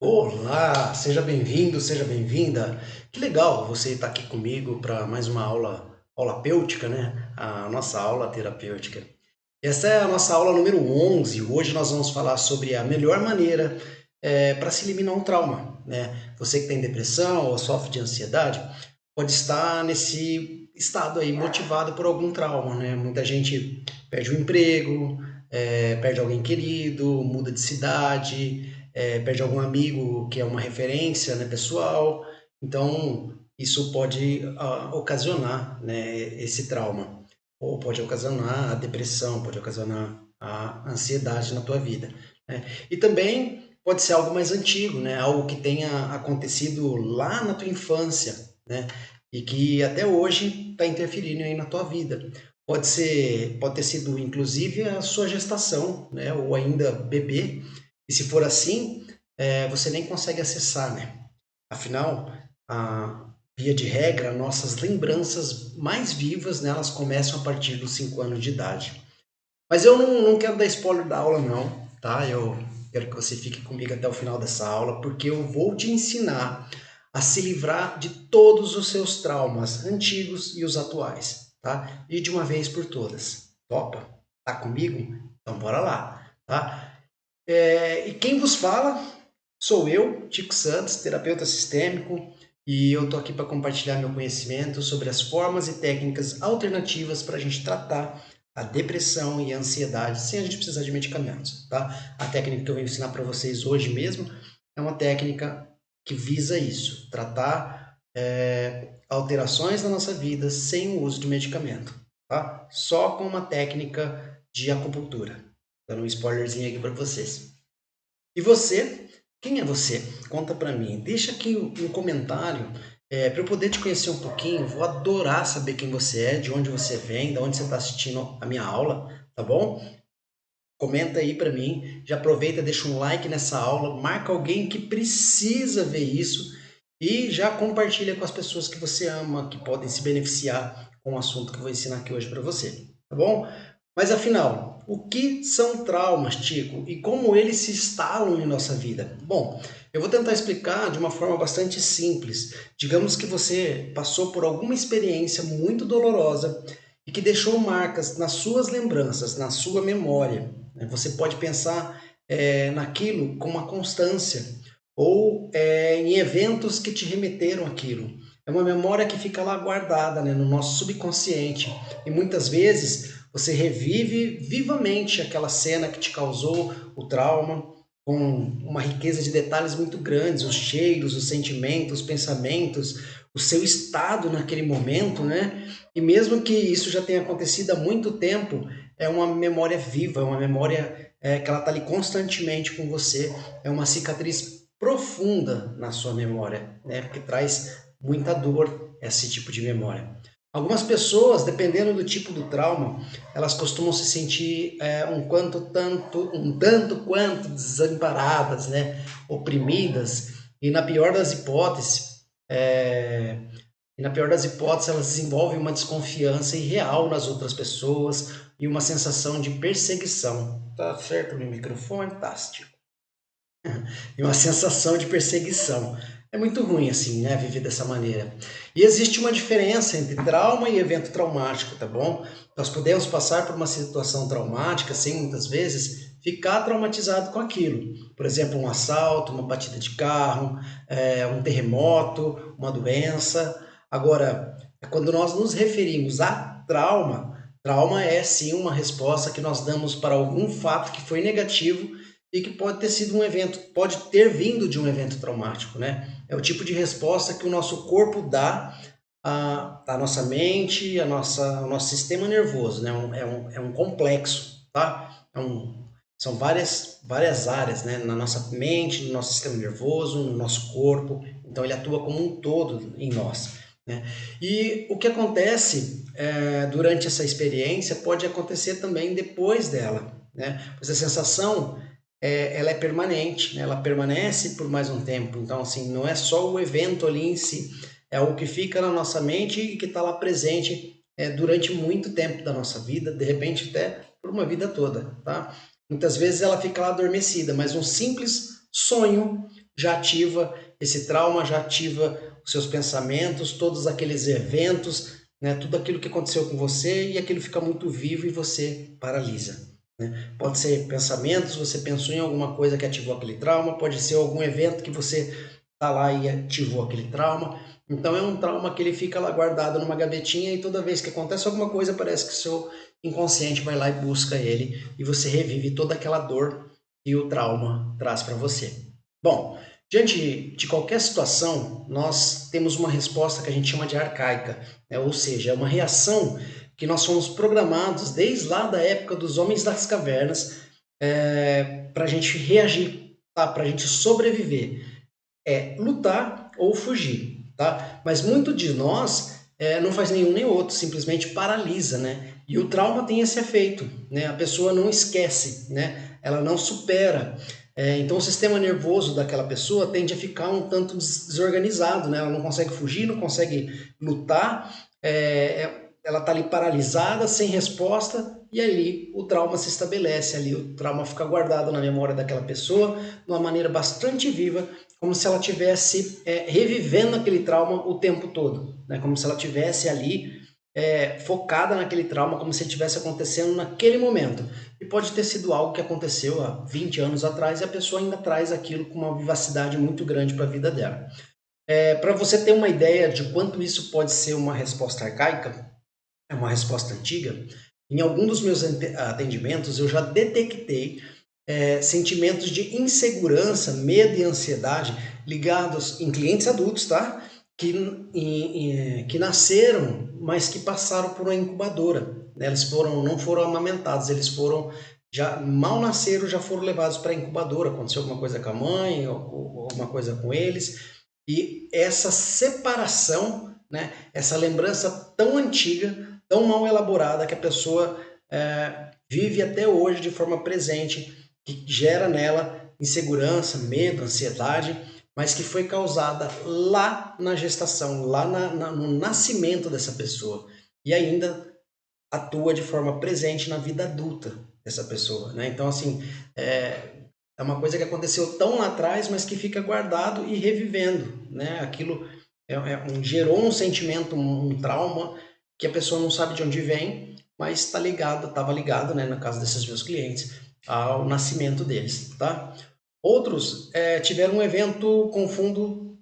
Olá, seja bem-vindo, seja bem-vinda. Que legal você estar aqui comigo para mais uma aulapêutica, né? A nossa aula terapêutica. Essa é a nossa aula número 11. Hoje nós vamos falar sobre a melhor maneira para se eliminar um trauma, né? Você que tem depressão ou sofre de ansiedade pode estar nesse estado aí motivado por algum trauma, né? Muita gente perde o emprego, perde alguém querido, muda de cidade, perde algum amigo que é uma referência, né, pessoal. Então, isso pode ocasionar, né, esse trauma. Ou pode ocasionar a depressão, pode ocasionar a ansiedade na tua vida, né? E também pode ser algo mais antigo, né? Algo que tenha acontecido lá na tua infância, né? E que até hoje está interferindo aí na tua vida. Pode ter sido inclusive a sua gestação, né? Ou ainda bebê. E se for assim, você nem consegue acessar, né? Afinal, via de regra, nossas lembranças mais vivas, né, elas começam a partir dos 5 anos de idade. Mas eu não quero dar spoiler da aula, não, tá? Eu quero que você fique comigo até o final dessa aula, porque eu vou te ensinar a se livrar de todos os seus traumas antigos e os atuais, tá? E de uma vez por todas. Topa? Tá comigo? Então bora lá, tá? E quem vos fala sou eu, Tico Santos, terapeuta sistêmico, e eu tô aqui para compartilhar meu conhecimento sobre as formas e técnicas alternativas para a gente tratar a depressão e a ansiedade sem a gente precisar de medicamentos, tá? A técnica que eu vou ensinar para vocês hoje mesmo é uma técnica que visa isso, tratar alterações na nossa vida sem o uso de medicamento, tá? Só com uma técnica de acupuntura. Dando um spoilerzinho aqui para vocês. E você? Quem é você? Conta pra mim. Deixa aqui um comentário para eu poder te conhecer um pouquinho. Vou adorar saber quem você é, de onde você vem, de onde você está assistindo a minha aula, tá bom? Comenta aí pra mim. Já aproveita, deixa um like nessa aula, marca alguém que precisa ver isso e já compartilha com as pessoas que você ama, que podem se beneficiar com o assunto que eu vou ensinar aqui hoje para você, tá bom? Mas afinal, o que são traumas, Tico, e como eles se instalam em nossa vida? Bom, eu vou tentar explicar de uma forma bastante simples. Digamos que você passou por alguma experiência muito dolorosa e que deixou marcas nas suas lembranças, na sua memória. Você pode pensar naquilo com uma constância ou em eventos que te remeteram àquilo. É uma memória que fica lá guardada, né, no nosso subconsciente e muitas vezes você revive vivamente aquela cena que te causou o trauma, com uma riqueza de detalhes muito grandes, os cheiros, os sentimentos, os pensamentos, o seu estado naquele momento, né? E mesmo que isso já tenha acontecido há muito tempo, é uma memória viva, é uma memória que ela está ali constantemente com você, é uma cicatriz profunda na sua memória, né? Porque traz muita dor esse tipo de memória. Algumas pessoas, dependendo do tipo do trauma, elas costumam se sentir um tanto quanto desamparadas, né? Oprimidas, e na pior das hipóteses, elas desenvolvem uma desconfiança irreal nas outras pessoas e uma sensação de perseguição. Tá certo meu microfone? Fantástico. E uma sensação de perseguição. É muito ruim assim, né, viver dessa maneira. E existe uma diferença entre trauma e evento traumático, tá bom? Nós podemos passar por uma situação traumática sem muitas vezes ficar traumatizado com aquilo. Por exemplo, um assalto, uma batida de carro, um terremoto, uma doença. Agora, quando nós nos referimos a trauma é sim uma resposta que nós damos para algum fato que foi negativo e que pode ter sido um evento, pode ter vindo de um evento traumático, né? É o tipo de resposta que o nosso corpo dá à nossa mente, ao nosso sistema nervoso, né? É um complexo, tá? São várias áreas, né? Na nossa mente, no nosso sistema nervoso, no nosso corpo. Então ele atua como um todo em nós, né? E o que acontece durante essa experiência pode acontecer também depois dela, né? Pois a sensação ela é permanente, né? Ela permanece por mais um tempo. Então, assim, não é só o evento ali em si, é o que fica na nossa mente e que está lá presente durante muito tempo da nossa vida, de repente até por uma vida toda, tá? Muitas vezes ela fica lá adormecida, mas um simples sonho já ativa esse trauma, já ativa os seus pensamentos, todos aqueles eventos, né, tudo aquilo que aconteceu com você e aquilo fica muito vivo e você paralisa. Né? Pode ser pensamentos, você pensou em alguma coisa que ativou aquele trauma, pode ser algum evento que você está lá e ativou aquele trauma. Então é um trauma que ele fica lá guardado numa gavetinha e toda vez que acontece alguma coisa parece que o seu inconsciente vai lá e busca ele e você revive toda aquela dor que o trauma traz para você. Bom, diante de qualquer situação, nós temos uma resposta que a gente chama de arcaica, né? Ou seja, é uma reação que nós fomos programados desde lá da época dos homens das cavernas para a gente reagir, tá? Para a gente sobreviver. É lutar ou fugir, tá? Mas muito de nós não faz nenhum nem outro, simplesmente paralisa, né? E o trauma tem esse efeito, né? A pessoa não esquece, né? Ela não supera. Então o sistema nervoso daquela pessoa tende a ficar um tanto desorganizado, né? Ela não consegue fugir, não consegue lutar, ela está ali paralisada, sem resposta, e ali o trauma se estabelece, ali o trauma fica guardado na memória daquela pessoa de uma maneira bastante viva, como se ela tivesse revivendo aquele trauma o tempo todo, né? Como se ela tivesse ali focada naquele trauma, como se estivesse acontecendo naquele momento. E pode ter sido algo que aconteceu há 20 anos atrás e a pessoa ainda traz aquilo com uma vivacidade muito grande para a vida dela. Para você ter uma ideia de quanto isso pode ser uma resposta arcaica, é uma resposta antiga, em algum dos meus atendimentos eu já detectei sentimentos de insegurança, medo e ansiedade ligados em clientes adultos, tá? Que nasceram, mas que passaram por uma incubadora. Né? Eles não foram amamentados, eles foram já mal nasceram, já foram levados para a incubadora. Aconteceu alguma coisa com a mãe, ou alguma coisa com eles. E essa separação, né? Essa lembrança tão antiga, tão mal elaborada que a pessoa vive até hoje de forma presente, que gera nela insegurança, medo, ansiedade, mas que foi causada lá na gestação, lá no nascimento dessa pessoa. E ainda atua de forma presente na vida adulta dessa pessoa, né? Então, assim, é uma coisa que aconteceu tão lá atrás, mas que fica guardado e revivendo, né? Aquilo gerou um sentimento, um trauma que a pessoa não sabe de onde vem, mas estava ligado, né, no caso desses meus clientes, ao nascimento deles, tá? Outros tiveram um evento com fundo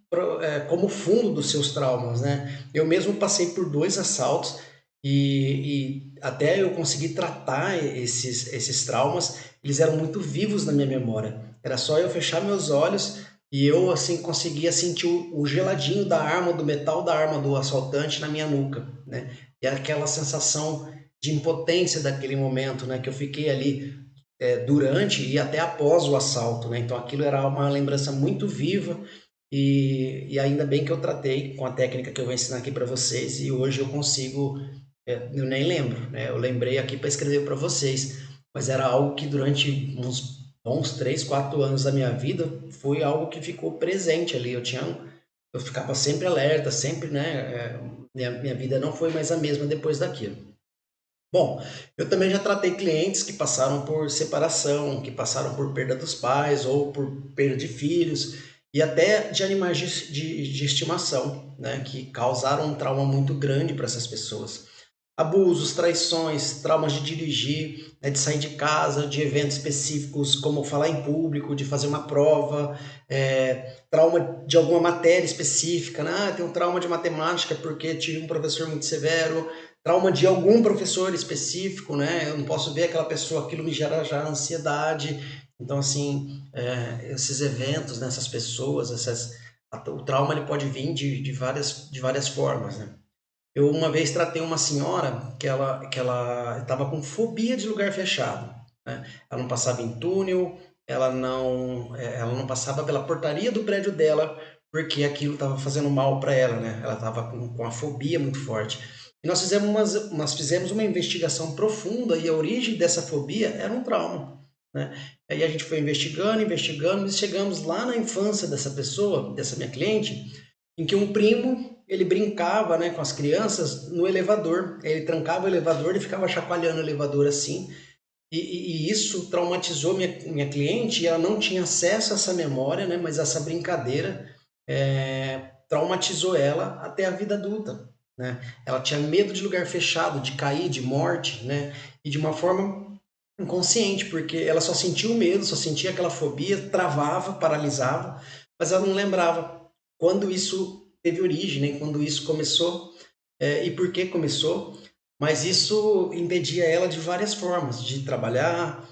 como fundo dos seus traumas, né? Eu mesmo passei por 2 assaltos e até eu conseguir tratar esses traumas, eles eram muito vivos na minha memória. Era só eu fechar meus olhos e eu assim conseguia sentir o geladinho da arma, do metal da arma do assaltante na minha nuca, né? E aquela sensação de impotência daquele momento, né? Que eu fiquei ali durante e até após o assalto, né? Então aquilo era uma lembrança muito viva e ainda bem que eu tratei com a técnica que eu vou ensinar aqui para vocês e hoje eu consigo, eu nem lembro, né? Eu lembrei aqui para escrever para vocês, mas era algo que durante uns bons 3, 4 anos da minha vida foi algo que ficou presente ali. Eu ficava sempre alerta, sempre, né? Minha vida não foi mais a mesma depois daquilo. Bom, eu também já tratei clientes que passaram por separação, que passaram por perda dos pais ou por perda de filhos e até de animais de estimação, né, que causaram um trauma muito grande para essas pessoas. Abusos, traições, traumas de dirigir, né, de sair de casa, de eventos específicos, como falar em público, de fazer uma prova, trauma de alguma matéria específica, né? Tem um trauma de matemática porque tive um professor muito severo, trauma de algum professor específico, né? Eu não posso ver aquela pessoa, aquilo me gera já ansiedade. Então, assim, esses eventos nessas pessoas, o trauma ele pode vir de várias formas, né? Eu uma vez tratei uma senhora que ela estava com fobia de lugar fechado, né? Ela não passava em túnel, ela não passava pela portaria do prédio dela porque aquilo estava fazendo mal para ela, né? Ela estava com a fobia muito forte. E nós fizemos uma investigação profunda e a origem dessa fobia era um trauma, né? Aí a gente foi investigando, investigando e chegamos lá na infância dessa pessoa, dessa minha cliente, em que um primo ele brincava, né, com as crianças no elevador. Ele trancava o elevador e ficava chacoalhando o elevador assim. E isso traumatizou minha cliente, e ela não tinha acesso a essa memória, né? Mas essa brincadeira traumatizou ela até a vida adulta, né? Ela tinha medo de lugar fechado, de cair, de morte, né? E de uma forma inconsciente, porque ela só sentia o medo, só sentia aquela fobia, travava, paralisava, mas ela não lembrava quando isso teve origem, né? Quando isso começou, e por que começou, mas isso impedia ela de várias formas, de trabalhar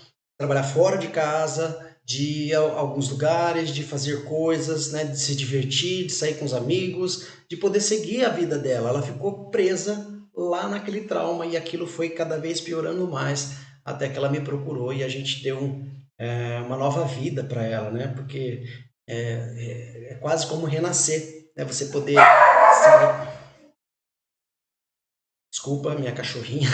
fora de casa, de ir a alguns lugares, de fazer coisas, né, de se divertir, de sair com os amigos, de poder seguir a vida dela. Ela ficou presa lá naquele trauma e aquilo foi cada vez piorando mais até que ela me procurou e a gente deu uma nova vida para ela, né? Porque é quase como renascer, né? Você poder sair. Desculpa, minha cachorrinha.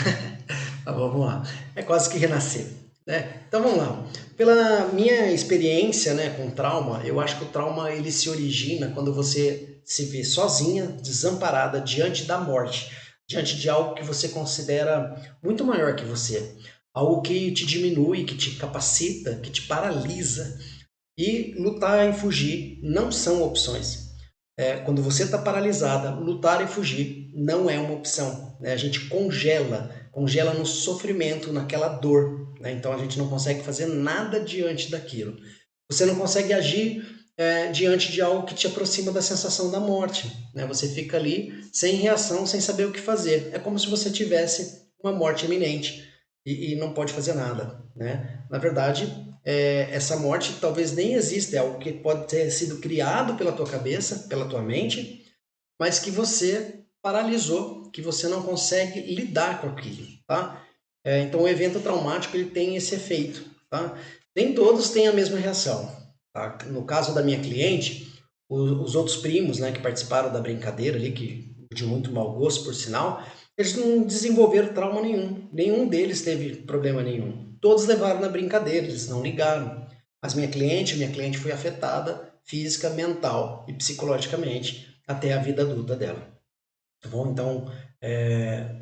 Mas vamos lá. É quase que renascer, né? Então vamos lá. Pela minha experiência, né, com trauma, eu acho que o trauma ele se origina quando você se vê sozinha, desamparada diante da morte, diante de algo que você considera muito maior que você, algo que te diminui, que te capacita, que te paralisa. E lutar e fugir não são opções. Quando você está paralisada, lutar e fugir não é uma opção, né? A gente congela no sofrimento, naquela dor, né? Então a gente não consegue fazer nada diante daquilo. Você não consegue agir diante de algo que te aproxima da sensação da morte, né? Você fica ali sem reação, sem saber o que fazer. É como se você tivesse uma morte iminente e não pode fazer nada, né? Na verdade, essa morte talvez nem exista, é algo que pode ter sido criado pela tua cabeça, pela tua mente, mas que você paralisou, que você não consegue lidar com aquilo, tá? Então o evento traumático ele tem esse efeito, tá? Nem todos têm a mesma reação, tá? No caso da minha cliente, os outros primos, né, que participaram da brincadeira ali, que de muito mau gosto, por sinal, eles não desenvolveram trauma nenhum deles teve problema nenhum. Todos levaram na brincadeira, eles não ligaram. Mas minha cliente foi afetada física, mental e psicologicamente até a vida adulta dela. Tá bom? Então,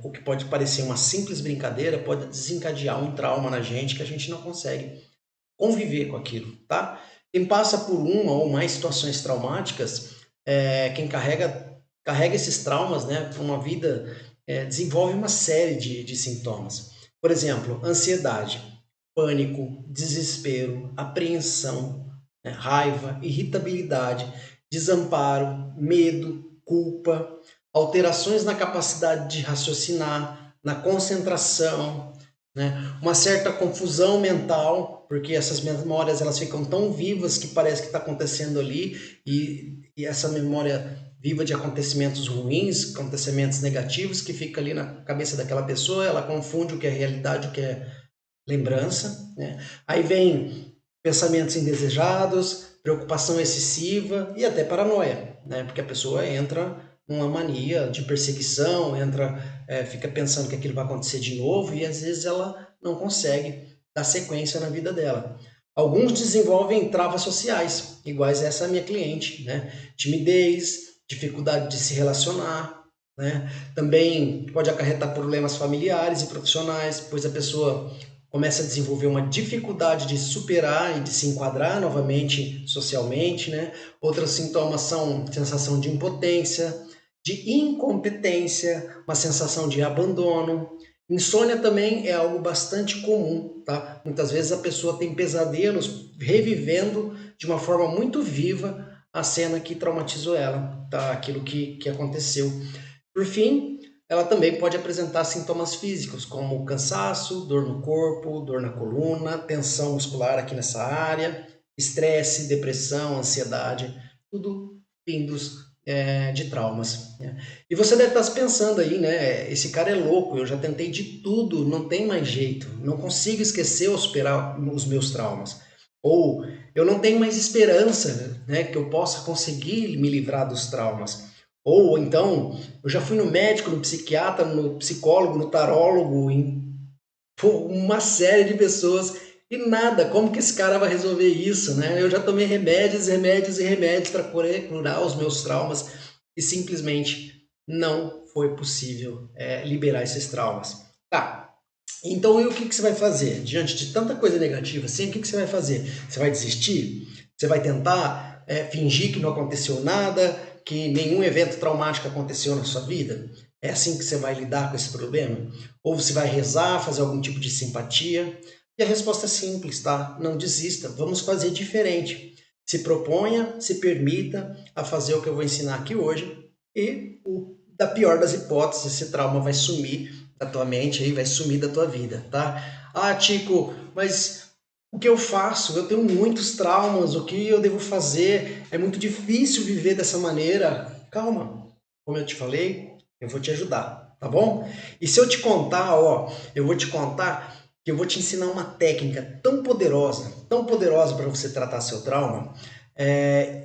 o que pode parecer uma simples brincadeira pode desencadear um trauma na gente que a gente não consegue conviver com aquilo, tá? Quem passa por uma ou mais situações traumáticas, quem carrega esses traumas, né, para uma vida, desenvolve uma série de sintomas. Por exemplo, ansiedade, pânico, desespero, apreensão, né, raiva, irritabilidade, desamparo, medo, culpa, alterações na capacidade de raciocinar, na concentração, né? Uma certa confusão mental, porque essas memórias elas ficam tão vivas que parece que está acontecendo ali, e essa memória viva de acontecimentos ruins, acontecimentos negativos, que fica ali na cabeça daquela pessoa, ela confunde o que é realidade, o que é lembrança, né? Aí vem pensamentos indesejados, preocupação excessiva e até paranoia, né? Porque a pessoa entra numa mania de perseguição, fica pensando que aquilo vai acontecer de novo e às vezes ela não consegue dar sequência na vida dela. Alguns desenvolvem travas sociais, iguais a essa minha cliente, né? Timidez, dificuldade de se relacionar, né? Também pode acarretar problemas familiares e profissionais, pois a pessoa começa a desenvolver uma dificuldade de superar e de se enquadrar novamente socialmente, né? Outros sintomas são sensação de impotência, de incompetência, uma sensação de abandono. Insônia também é algo bastante comum, tá? Muitas vezes a pessoa tem pesadelos revivendo de uma forma muito viva a cena que traumatizou ela, tá? Aquilo que aconteceu. Por fim, ela também pode apresentar sintomas físicos, como cansaço, dor no corpo, dor na coluna, tensão muscular aqui nessa área, estresse, depressão, ansiedade, tudo vindos de traumas, né? E você deve estar se pensando aí, né? Esse cara é louco, eu já tentei de tudo, não tem mais jeito, não consigo esquecer ou superar os meus traumas. Ou eu não tenho mais esperança, né, que eu possa conseguir me livrar dos traumas. Ou então, eu já fui no médico, no psiquiatra, no psicólogo, no tarólogo, em uma série de pessoas e nada. Como que esse cara vai resolver isso, né? Eu já tomei remédios, remédios e remédios para curar os meus traumas e simplesmente não foi possível liberar esses traumas. Tá. Então, e o que você vai fazer? Diante de tanta coisa negativa assim, o que você vai fazer? Você vai desistir? Você vai tentar fingir que não aconteceu nada, que nenhum evento traumático aconteceu na sua vida? É assim que você vai lidar com esse problema? Ou você vai rezar, fazer algum tipo de simpatia? E a resposta é simples, tá? Não desista, vamos fazer diferente. Se proponha, se permita a fazer o que eu vou ensinar aqui hoje e, da pior das hipóteses, esse trauma vai sumir da tua mente, aí vai sumir da tua vida, tá? Ah, Tico, mas o que eu faço? Eu tenho muitos traumas, o que eu devo fazer? É muito difícil viver dessa maneira. Calma, como eu te falei, eu vou te ajudar, tá bom? E se eu te contar, ó, eu vou te contar que eu vou te ensinar uma técnica tão poderosa para você tratar seu trauma.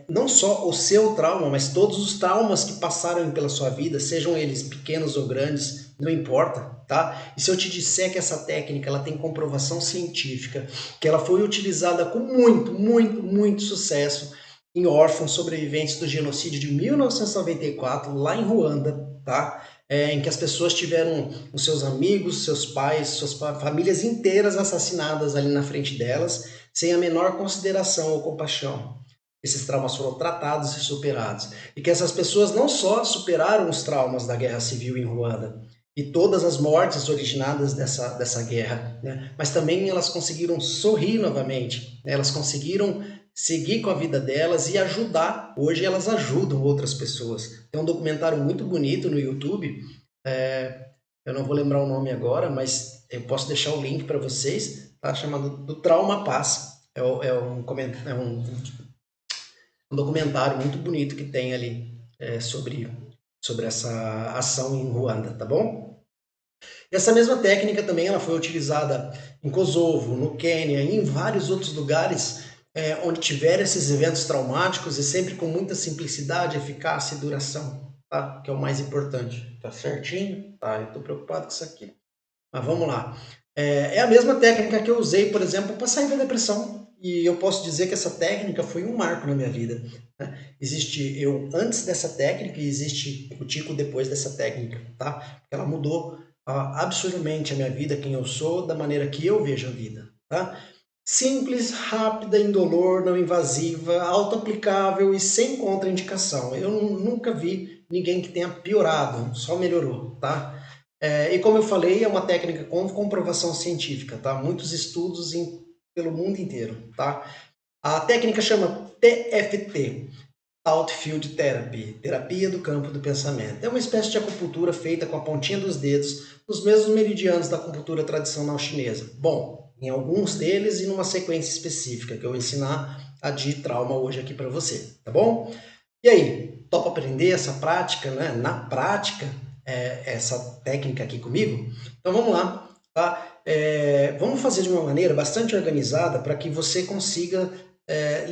Não só o seu trauma, mas todos os traumas que passaram pela sua vida, sejam eles pequenos ou grandes, não importa, tá? E se eu te disser que essa técnica ela tem comprovação científica, que ela foi utilizada com muito sucesso em órfãos sobreviventes do genocídio de 1994, lá em Ruanda, tá? Em que as pessoas tiveram os seus amigos, seus pais, suas famílias inteiras assassinadas ali na frente delas, sem a menor consideração ou compaixão. Esses traumas foram tratados e superados. E que essas pessoas não só superaram os traumas da guerra civil em Ruanda e todas as mortes originadas dessa guerra, né? Mas também elas conseguiram sorrir novamente, né? Elas conseguiram seguir com a vida delas e ajudar. Hoje elas ajudam outras pessoas. Tem um documentário muito bonito no YouTube, eu não vou lembrar o nome agora, mas eu posso deixar o link para vocês, tá? Chamado Do Trauma Paz. É um documentário muito bonito que tem ali sobre essa ação em Ruanda, tá bom? E essa mesma técnica também ela foi utilizada em Kosovo, no Quênia e em vários outros lugares onde tiver esses eventos traumáticos e sempre com muita simplicidade, eficácia e duração, tá? Que é o mais importante. Tá certinho? Tá, eu tô preocupado com isso aqui. Mas vamos lá. É a mesma técnica que eu usei, por exemplo, para sair da depressão. E eu posso dizer que essa técnica foi um marco na minha vida, né? Existe eu antes dessa técnica e existe o Tico depois dessa técnica, tá? Porque ela mudou absurdamente a minha vida, quem eu sou, da maneira que eu vejo a vida, tá? Simples, rápida, indolor, não invasiva, auto-aplicável e sem contraindicação. Eu nunca vi ninguém que tenha piorado, só melhorou, tá? E como eu falei, é uma técnica com comprovação científica, tá? Muitos estudos pelo mundo inteiro, tá? A técnica chama TFT, Thought Field Therapy, terapia do campo do pensamento. É uma espécie de acupuntura feita com a pontinha dos dedos, nos mesmos meridianos da acupuntura tradicional chinesa. Bom, em alguns deles e numa sequência específica, que eu vou ensinar a de trauma hoje aqui para você, tá bom? E aí, topa aprender essa prática, né? Na prática, essa técnica aqui comigo? Então vamos lá, tá? Vamos fazer de uma maneira bastante organizada para que você consiga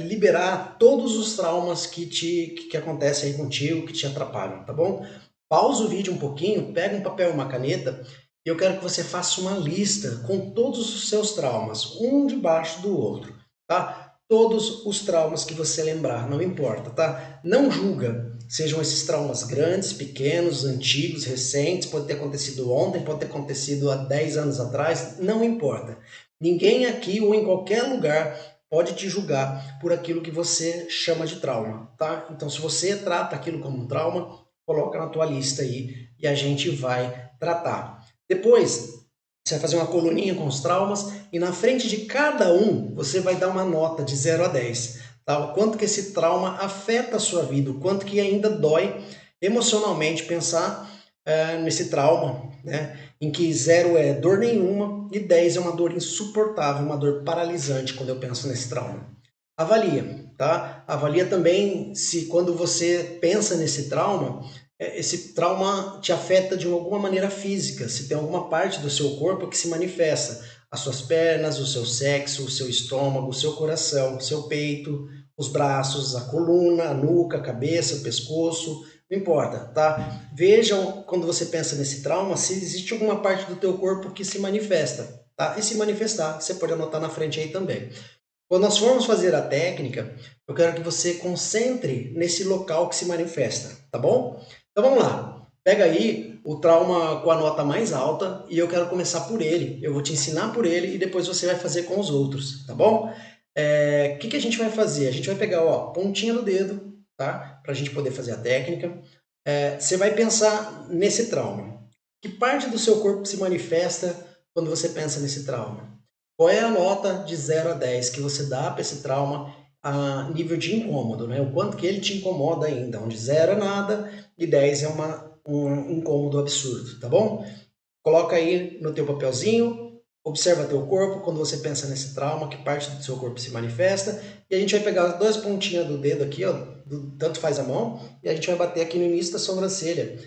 liberar todos os traumas que acontecem aí contigo, que te atrapalham, tá bom? Pausa o vídeo um pouquinho, pega um papel e uma caneta e eu quero que você faça uma lista com todos os seus traumas, um debaixo do outro, tá? Todos os traumas que você lembrar, não importa, tá? Não julga, sejam esses traumas grandes, pequenos, antigos, recentes, pode ter acontecido ontem, pode ter acontecido há 10 anos atrás, não importa. Ninguém aqui ou em qualquer lugar pode te julgar por aquilo que você chama de trauma, tá? Então, se você trata aquilo como um trauma, coloca na tua lista aí e a gente vai tratar. Depois, você vai fazer uma coluninha com os traumas e na frente de cada um você vai dar uma nota de 0 a 10. Tá? O quanto que esse trauma afeta a sua vida, o quanto que ainda dói emocionalmente pensar nesse trauma, né? Em que 0 é dor nenhuma e 10 é uma dor insuportável, uma dor paralisante quando eu penso nesse trauma. Avalia, tá? Avalia também se quando você pensa nesse trauma, esse trauma te afeta de alguma maneira física, se tem alguma parte do seu corpo que se manifesta, as suas pernas, o seu sexo, o seu estômago, o seu coração, o seu peito, os braços, a coluna, a nuca, a cabeça, o pescoço, não importa, tá? Vejam quando você pensa nesse trauma se existe alguma parte do teu corpo que se manifesta, tá? E se manifestar, você pode anotar na frente aí também. Quando nós formos fazer a técnica, eu quero que você concentre nesse local que se manifesta, tá bom? Então vamos lá. Pega aí o trauma com a nota mais alta e eu quero começar por ele. Eu vou te ensinar por ele e depois você vai fazer com os outros, tá bom? O que a gente vai fazer? A gente vai pegar, ó, pontinha do dedo, tá? Pra gente poder fazer a técnica. Você vai pensar nesse trauma. Que parte do seu corpo se manifesta quando você pensa nesse trauma? Qual é a nota de 0 a 10 que você dá para esse trauma a nível de incômodo, né? O quanto que ele te incomoda ainda, onde 0 é nada e 10 é um incômodo absurdo, tá bom? Coloca aí no teu papelzinho, observa teu corpo quando você pensa nesse trauma, que parte do seu corpo se manifesta, e a gente vai pegar as duas pontinhas do dedo aqui, ó, tanto faz a mão, e a gente vai bater aqui no início da sobrancelha.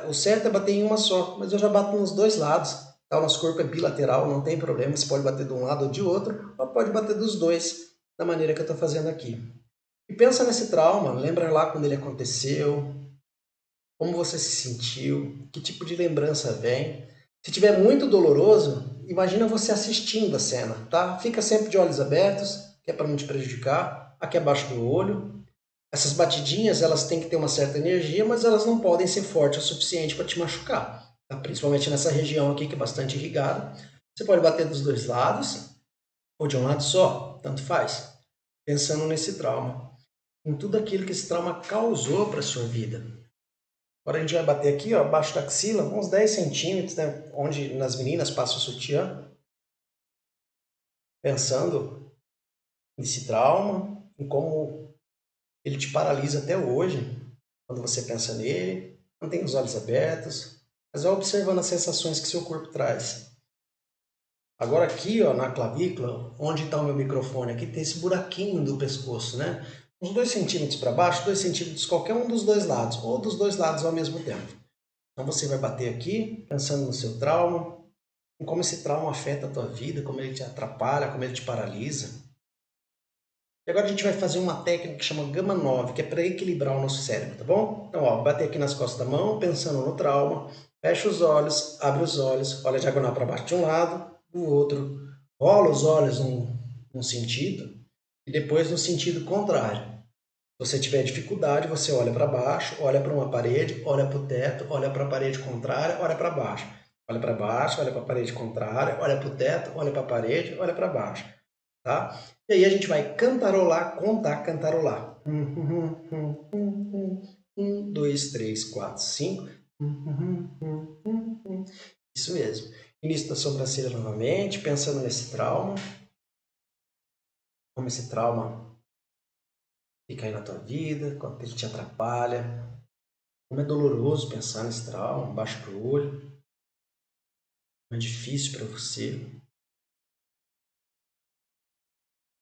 O certo é bater em uma só, mas eu já bato nos dois lados, tá? O nosso corpo é bilateral, não tem problema, você pode bater de um lado ou de outro, ou pode bater dos dois, da maneira que eu estou fazendo aqui. E pensa nesse trauma, lembra lá quando ele aconteceu, como você se sentiu, que tipo de lembrança vem. Se tiver muito doloroso, imagina você assistindo a cena, tá? Fica sempre de olhos abertos, que é para não te prejudicar, aqui abaixo do olho. Essas batidinhas, elas têm que ter uma certa energia, mas elas não podem ser fortes o suficiente para te machucar, tá? Principalmente nessa região aqui que é bastante irrigada. Você pode bater dos dois lados, ou de um lado só, tanto faz. Pensando nesse trauma, em tudo aquilo que esse trauma causou para sua vida. Agora a gente vai bater aqui, ó, abaixo da axila, uns 10 centímetros, né, onde nas meninas passa o sutiã, pensando nesse trauma, em como ele te paralisa até hoje, quando você pensa nele, mantém os olhos abertos, mas vai observando as sensações que seu corpo traz. Agora aqui, ó, na clavícula, onde está o meu microfone, aqui tem esse buraquinho do pescoço, né? Uns 2 centímetros para baixo, 2 centímetros qualquer um dos dois lados, ou dos dois lados ao mesmo tempo. Então você vai bater aqui, pensando no seu trauma, em como esse trauma afeta a tua vida, como ele te atrapalha, como ele te paralisa. E agora a gente vai fazer uma técnica que chama Gama 9, que é para equilibrar o nosso cérebro, tá bom? Então, ó, bater aqui nas costas da mão, pensando no trauma, fecha os olhos, abre os olhos, olha a diagonal para baixo de um lado, do outro, rola os olhos num sentido e depois no sentido contrário. Se você tiver dificuldade, você olha para baixo, olha para uma parede, olha para o teto, olha para a parede contrária, olha para baixo. Olha para baixo, olha para a parede contrária, olha para o teto, olha para a parede, olha para baixo. Tá? E aí a gente vai cantarolar, contar, cantarolar. 1, 2, 3, 4, 5. Isso mesmo. Início da sobrancelha novamente, pensando nesse trauma. Como esse trauma fica aí na tua vida, como ele te atrapalha. Como é doloroso pensar nesse trauma, baixo pro olho. Como é difícil para você.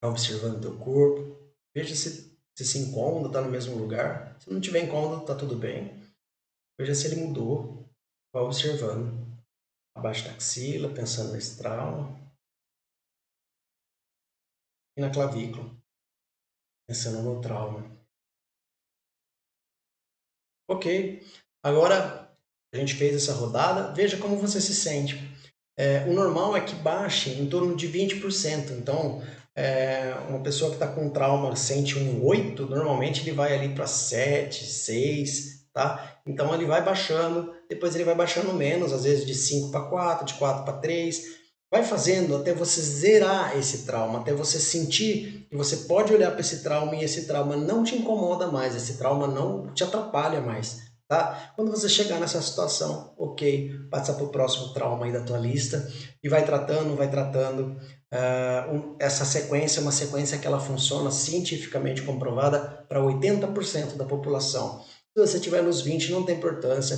Tá observando o teu corpo. Veja se esse incômodo está no mesmo lugar. Se não tiver incômodo, tá tudo bem. Veja se ele mudou. Vá observando. Abaixo da axila, pensando nesse trauma. E na clavícula, pensando no trauma. Ok. Agora a gente fez essa rodada. Veja como você se sente. O normal é que baixe em torno de 20%. Então, uma pessoa que está com trauma sente um 8, normalmente ele vai ali para 7, 6, tá? Então ele vai baixando, depois ele vai baixando menos, às vezes de 5 para 4, de 4 para 3. Vai fazendo até você zerar esse trauma, até você sentir que você pode olhar para esse trauma e esse trauma não te incomoda mais, esse trauma não te atrapalha mais. Tá? Quando você chegar nessa situação, ok, passa para o próximo trauma aí da tua lista e vai tratando, vai tratando. Essa sequência é uma sequência que ela funciona cientificamente comprovada para 80% da população. Se você estiver nos 20, não tem importância.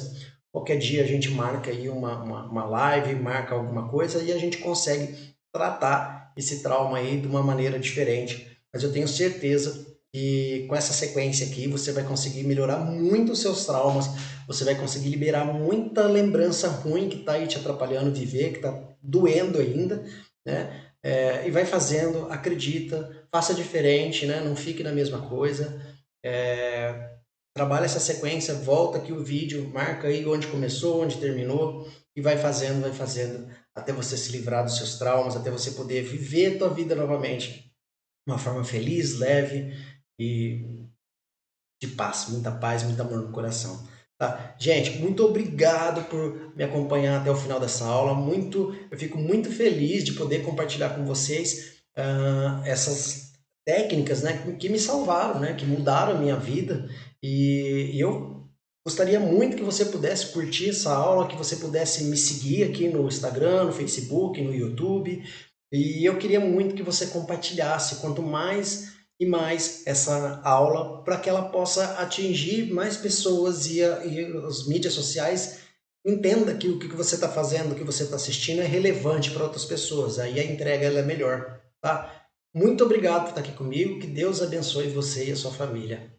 Qualquer dia a gente marca aí uma live, marca alguma coisa e a gente consegue tratar esse trauma aí de uma maneira diferente. Mas eu tenho certeza e com essa sequência aqui você vai conseguir melhorar muito os seus traumas, você vai conseguir liberar muita lembrança ruim que está aí te atrapalhando viver, que está doendo ainda, né? E vai fazendo, acredita, faça diferente, né? Não fique na mesma coisa. Trabalha essa sequência, volta aqui o vídeo, marca aí onde começou, onde terminou e vai fazendo até você se livrar dos seus traumas, até você poder viver a tua vida novamente de uma forma feliz, leve e de paz, muita paz, muito amor no coração. Tá? Gente, muito obrigado por me acompanhar até o final dessa aula. Eu fico muito feliz de poder compartilhar com vocês essas técnicas, né, que me salvaram, né, que mudaram a minha vida. E eu gostaria muito que você pudesse curtir essa aula, que você pudesse me seguir aqui no Instagram, no Facebook, no YouTube. E eu queria muito que você compartilhasse. Quanto mais e mais essa aula para que ela possa atingir mais pessoas e as mídias sociais entenda que o que você está fazendo, o que você está assistindo é relevante para outras pessoas. Aí a entrega ela é melhor, tá? Muito obrigado por estar aqui comigo. Que Deus abençoe você e a sua família.